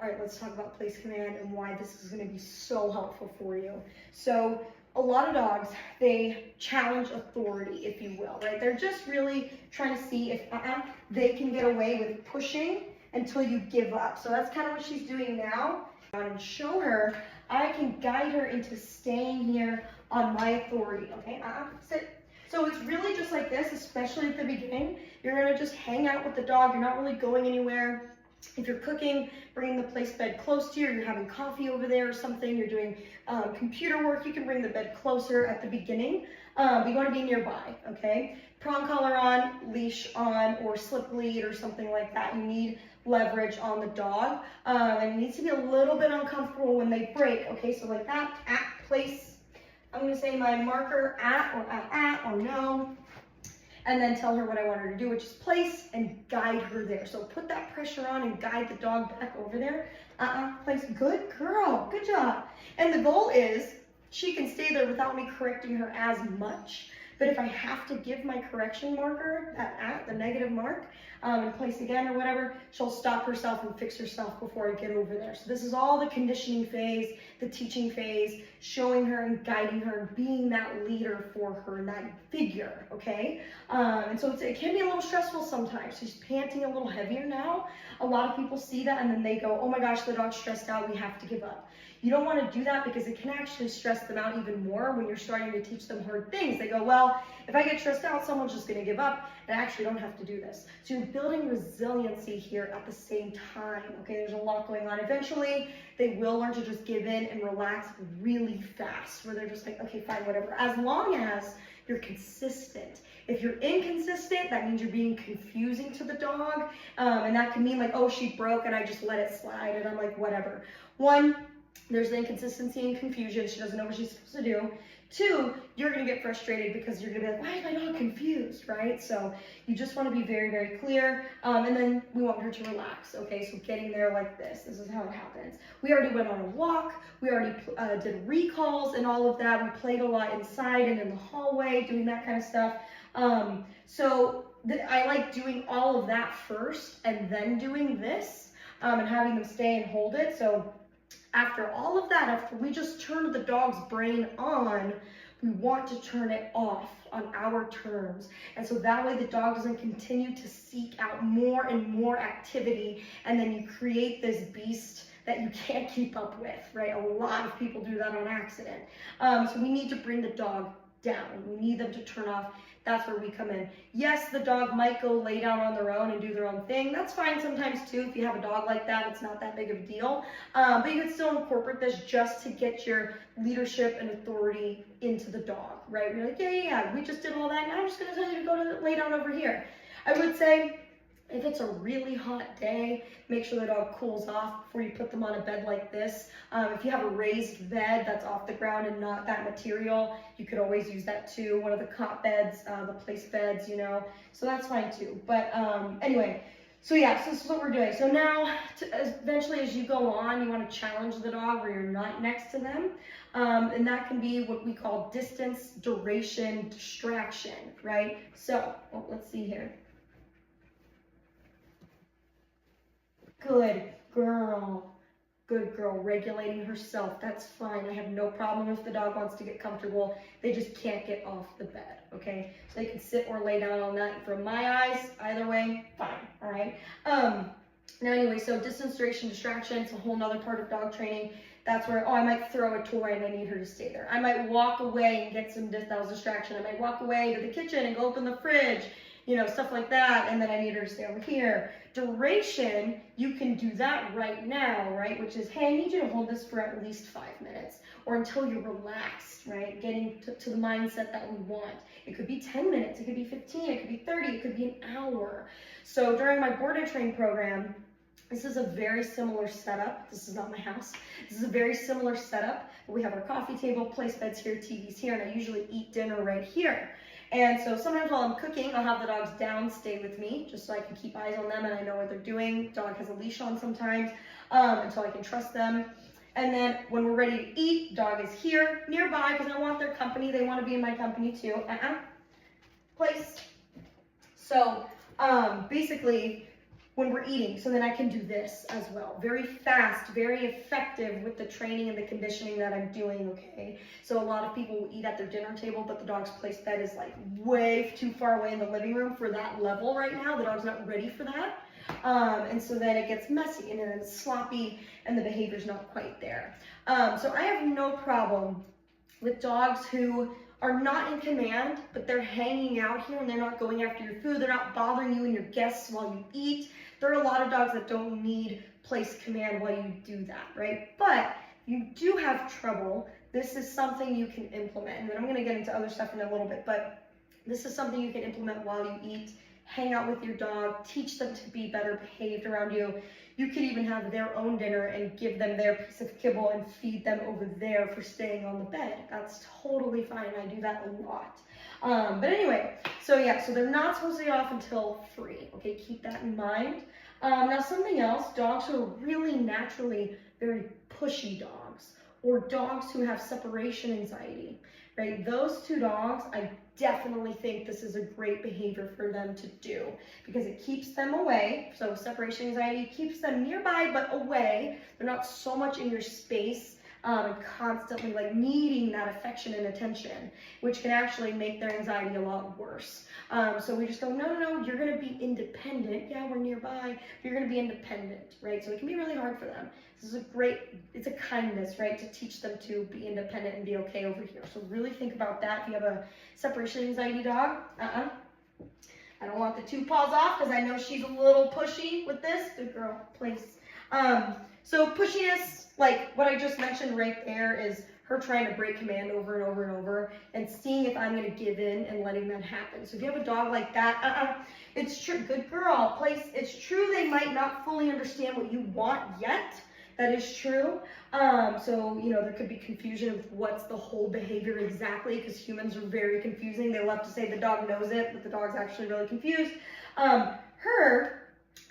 All right, let's talk about place command and why this is going to be so helpful for you. So a lot of dogs, they challenge authority, if you will, right? They're just really trying to see if they can get away with pushing until you give up. So that's kind of what she's doing now. And show her I can guide her into staying here on my authority. Okay, sit. So it's really just like this, especially at the beginning. You're going to just hang out with the dog. You're not really going anywhere. If you're cooking, bringing the place bed close to you, or you're having coffee over there or something, you're doing computer work, you can bring the bed closer at the beginning, but you want to be nearby, okay? Prong collar on, leash on, or slip lead or something like that. You need leverage on the dog, and it needs to be a little bit uncomfortable when they break, okay? So like that, at, place, I'm going to say my marker at or no, and then tell her what I want her to do, which is place and guide her there. So put that pressure on and guide the dog back over there. Place, good girl, good job. And the goal is she can stay there without me correcting her as much. But if I have to give my correction marker, at the negative mark, and place again or whatever, she'll stop herself and fix herself before I get over there. So this is all the conditioning phase, the teaching phase, showing her and guiding her and being that leader for her and that figure, okay? And so it can be a little stressful sometimes. She's panting a little heavier now. A lot of people see that and then they go, oh my gosh, the dog's stressed out, we have to give up. You don't want to do that because it can actually stress them out even more when you're starting to teach them hard things. They go, well, if I get stressed out, someone's just going to give up, and I actually don't have to do this. So you're building resiliency here at the same time, okay? There's a lot going on. Eventually, they will learn to just give in and relax really fast, where they're just like, okay, fine, whatever. As long as you're consistent. If you're inconsistent, that means you're being confusing to the dog, and that can mean like, oh, she broke and I just let it slide, and I'm like, whatever. One, there's the inconsistency and confusion. She doesn't know what she's supposed to do. Two, you're going to get frustrated because you're going to be like, why is my dog confused, right? So you just want to be very, very clear. And then we want her to relax, okay? So getting there like this. This is how it happens. We already went on a walk. We already did recalls and all of that. We played a lot inside and in the hallway, doing that kind of stuff. I like doing all of that first and then doing this and having them stay and hold it. So after all of that, after we just turned the dog's brain on, we want to turn it off on our terms. And so that way the dog doesn't continue to seek out more and more activity, and then you create this beast that you can't keep up with, right? A lot of people do that on accident. So we need to bring the dog down. We need them to turn off. That's where we come in. Yes, the dog might go lay down on their own and do their own thing. That's fine sometimes too. If you have a dog like that, it's not that big of a deal. But you can still incorporate this just to get your leadership and authority into the dog, right? You're like, yeah, we just did all that. Now I'm just going to tell you to go to lay down over here. I would say, if it's a really hot day, make sure the dog cools off before you put them on a bed like this. If you have a raised bed that's off the ground and not that material, you could always use that too. One of the cot beds, the place beds, you know, so that's fine too. But anyway, so yeah, so this is what we're doing. So now, eventually as you go on, you want to challenge the dog where you're not next to them. And that can be what we call distance, duration, distraction, right? So, let's see here. Good girl. Good girl. Regulating herself. That's fine. I have no problem if the dog wants to get comfortable. They just can't get off the bed, okay? So they can sit or lay down on that. From my eyes, either way, fine, all right? Now anyway, so distance, duration, distraction, it's a whole nother part of dog training. That's where, I might throw a toy and I need her to stay there. I might walk away and get that was distraction. I might walk away to the kitchen and go open the fridge, you know, stuff like that, and then I need her to stay over here. Duration, you can do that right now, right? Which is, hey, I need you to hold this for at least 5 minutes, or until you're relaxed, right? Getting to the mindset that we want. It could be 10 minutes, it could be 15, it could be 30, it could be an hour. So during my board and train program, this is a very similar setup. This is not my house. This is a very similar setup. We have our coffee table, place beds here, TVs here, and I usually eat dinner right here. And so sometimes while I'm cooking, I'll have the dogs down, stay with me, just so I can keep eyes on them and I know what they're doing. Dog has a leash on sometimes, until I can trust them. And then when we're ready to eat, dog is here, nearby, because I want their company. They want to be in my company too. Place. So basically, when we're eating. So then I can do this as well. Very fast, very effective with the training and the conditioning that I'm doing, okay? So a lot of people will eat at their dinner table, but the dog's place bed is like way too far away in the living room for that level right now. The dog's not ready for that. And so then it gets messy and then it's sloppy and the behavior's not quite there. So I have no problem with dogs who are not in command, but they're hanging out here and they're not going after your food. They're not bothering you and your guests while you eat. There are a lot of dogs that don't need place command while you do that, right? But you do have trouble. This is something you can implement. And then I'm going to get into other stuff in a little bit, but this is something you can implement while you eat. Hang out with your dog, teach them to be better behaved around you. You could even have their own dinner and give them their piece of kibble and feed them over there for staying on the bed. That's totally fine. I do that a lot. But anyway, so yeah, so they're not supposed to get off until 3. Okay, keep that in mind. Now something else, dogs who are really naturally very pushy dogs, or dogs who have separation anxiety, right? Those 2 dogs, I definitely think this is a great behavior for them to do because it keeps them away. So separation anxiety keeps them nearby but away. They're not so much in your space and constantly like needing that affection and attention, which can actually make their anxiety a lot worse. So we just go, no, you're gonna be independent. Yeah, we're nearby, you're gonna be independent, right? So it can be really hard for them. This is it's a kindness, right? To teach them to be independent and be okay over here. So really think about that. If you have a separation anxiety dog, I don't want the 2 paws off because I know she's a little pushy with this. Good girl, place. So pushiness, like what I just mentioned right there, is her trying to break command over and over and over and seeing if I'm going to give in and letting that happen. So if you have a dog like that, it's true. Good girl, place. It's true they might not fully understand what you want yet. That is true. So, you know, there could be confusion of what's the whole behavior exactly, because humans are very confusing. They love to say the dog knows it, but the dog's actually really confused.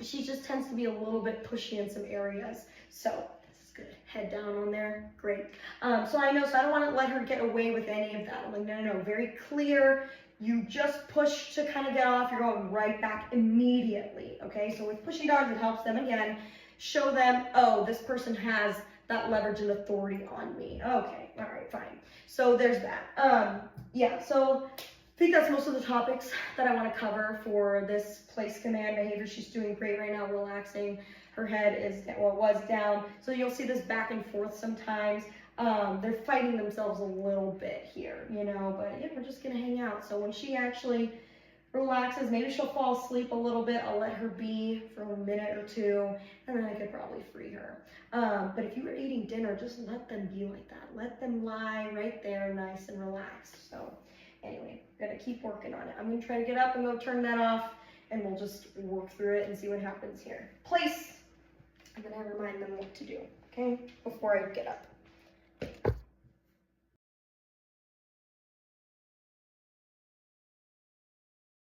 She just tends to be a little bit pushy in some areas. So this is good. Head down on there. Great. So I don't want to let her get away with any of that. I'm like, no, very clear. You just push to kind of get off. You're going right back immediately. Okay, so with pushy dogs, it helps them again. Show them, oh, this person has that leverage and authority on me. Okay, all right, fine. So there's that. Yeah, so I think that's most of the topics that I want to cover for this place command behavior. She's doing great right now, relaxing. Her head is, well, was down. So you'll see this back and forth sometimes. They're fighting themselves a little bit here, you know, but yeah, we're just going to hang out. So when she actually relaxes, maybe she'll fall asleep a little bit. I'll let her be for a minute or 2, and then I could probably free her. But if you were eating dinner, just let them be like that. Let them lie right there, nice and relaxed. So anyway, gotta keep working on it. I'm gonna try to get up and go turn that off, and we'll just work through it and see what happens here. Place. I'm gonna remind them what to do, okay, before I get up.